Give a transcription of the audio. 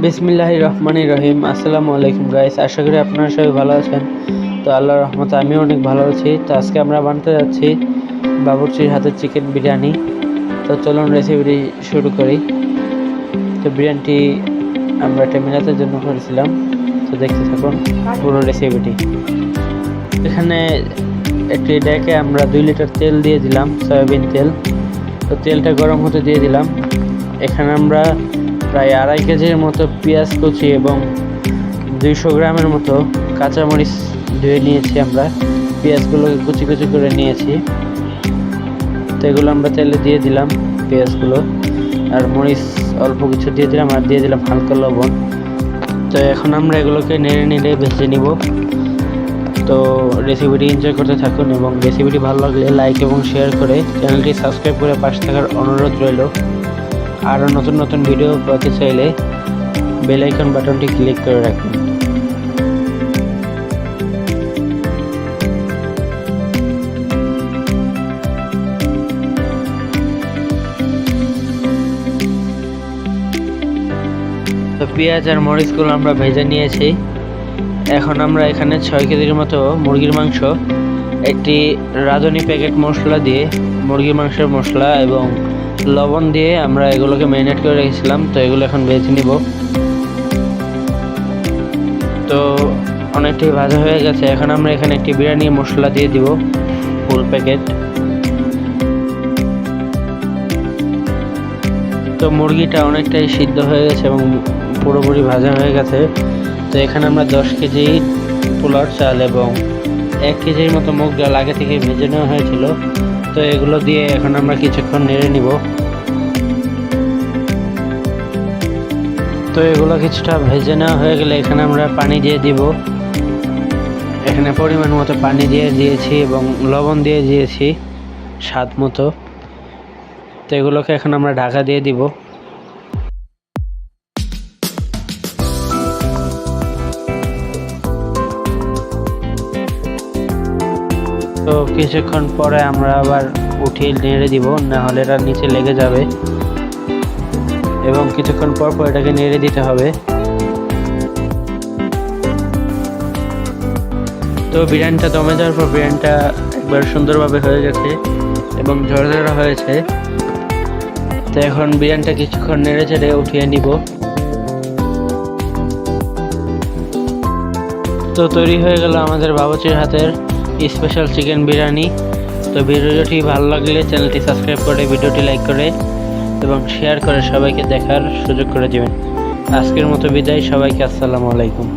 বিসমিল্লাহির রহমানির রহিম। আসসালামু আলাইকুম গাইস, আশা করি আপনারা সবাই ভালো আছেন। তো আল্লাহর রহমতে আমিও অনেক ভালো আছি। তো আজকে আমরা বানাতে যাচ্ছি বাবুর্চির হাতের চিকেন বিরিয়ানি। তো চলুন রেসিপিটি শুরু করি। তো বিরিয়ানিটি আমরা টেমিলাতের জন্য করেছিলাম, তো দেখতে থাকুন পুরো রেসিপিটি। এখানে একটি ডেকে আমরা 2 লিটার তেল দিয়ে দিলাম, সয়াবিন তেল। তো তেলটা গরম হতে দিয়ে দিলাম। এখানে আমরা প্রায় 2.5 কেজির মতো পেঁয়াজ কুচি এবং 200 গ্রামের মতো কাঁচামরিচ ধুয়ে নিয়েছি। আমরা পেঁয়াজগুলোকে কুচি কুচি করে নিয়েছি। তো এগুলো আমরা তেলে দিয়ে দিলাম, পেঁয়াজগুলো আর মরিচ অল্প কিছু দিয়ে দিলাম, আর দিয়ে দিলাম হালকা লবণ। তো এখন আমরা এগুলোকে নেড়ে নেড়ে ভেজে নিব। তো রেসিপিটি এনজয় করতে থাকুন এবং রেসিপিটি ভালো লাগলে লাইক এবং শেয়ার করে চ্যানেলটি সাবস্ক্রাইব করে পাশে থাকার অনুরোধ রইল। আরও নতুন নতুন ভিডিও পেতে চাইলে বেল আইকন বাটনটি ক্লিক করে রাখুন। তো পেঁয়াজ আর মরিচগুলো আমরা ভেজে নিয়েছি। এখন আমরা এখানে 6 কেজির মতো মুরগির মাংস, একটি রাঁধুনি প্যাকেট মশলা দিয়ে মুরগির মাংসের মশলা এবং লবণ দিয়ে আমরা এগুলোকে ম্যারিনেট করে রেখেছিলাম। তো এগুলো এখন ভেজে নিব। তো অনেকটাই ভাজা হয়ে গেছে। এখন আমরা এখানে একটি বিরিয়ানি মশলা দিয়ে দিব, ফুল প্যাকেট। তো মুরগিটা অনেকটাই সিদ্ধ হয়ে গেছে এবং পুরোপুরি ভাজা হয়ে গেছে। তো এখানে আমরা 10 কেজি পোলার চাল এবং 1 কেজির মতো মুগ ডাল আগে থেকে ভেজে নেওয়া হয়েছিল। তো এগুলো দিয়ে এখন আমরা কিছুক্ষণ নেড়ে নিব। তো এগুলো কিছুটা ভেজে নেওয়া হয়ে গেলে এখানে আমরা পানি দিয়ে দিব। এখানে পরিমাণ মতো পানি দিয়ে দিয়েছি এবং লবণ দিয়ে দিয়েছি স্বাদ মতো। তো এগুলোকে এখন আমরা ঢাকা দিয়ে দিব। তো কিছুক্ষণ পরে আমরা আবার উঠিয়ে নেড়ে দিব, না হলে এটা নিচে লেগে যাবে। এবং কিছুক্ষণ পর পর এটাকে নেড়ে দিতে হবে। তো বিরিয়ানিটা দমে যাওয়ার পর বিরিয়ানিটা একবার সুন্দরভাবে হয়ে গেছে এবং ঝরঝরা হয়েছে। তো এখন বিরিয়ানিটা কিছুক্ষণ নেড়ে চেড়ে উঠিয়ে নিব। তো তৈরি হয়ে গেল আমাদের বাবুর্চির হাতের স্পেশাল চিকেন বিরিয়ানি। তো ভিডিওটি ভালো লাগলে চ্যানেলটি সাবস্ক্রাইব করে ভিডিওটি লাইক করে এবং শেয়ার করে সবাইকে দেখার সুযোগ করে দিবেন। আজকের মতো বিদায়, সবাইকে আসসালামু আলাইকুম।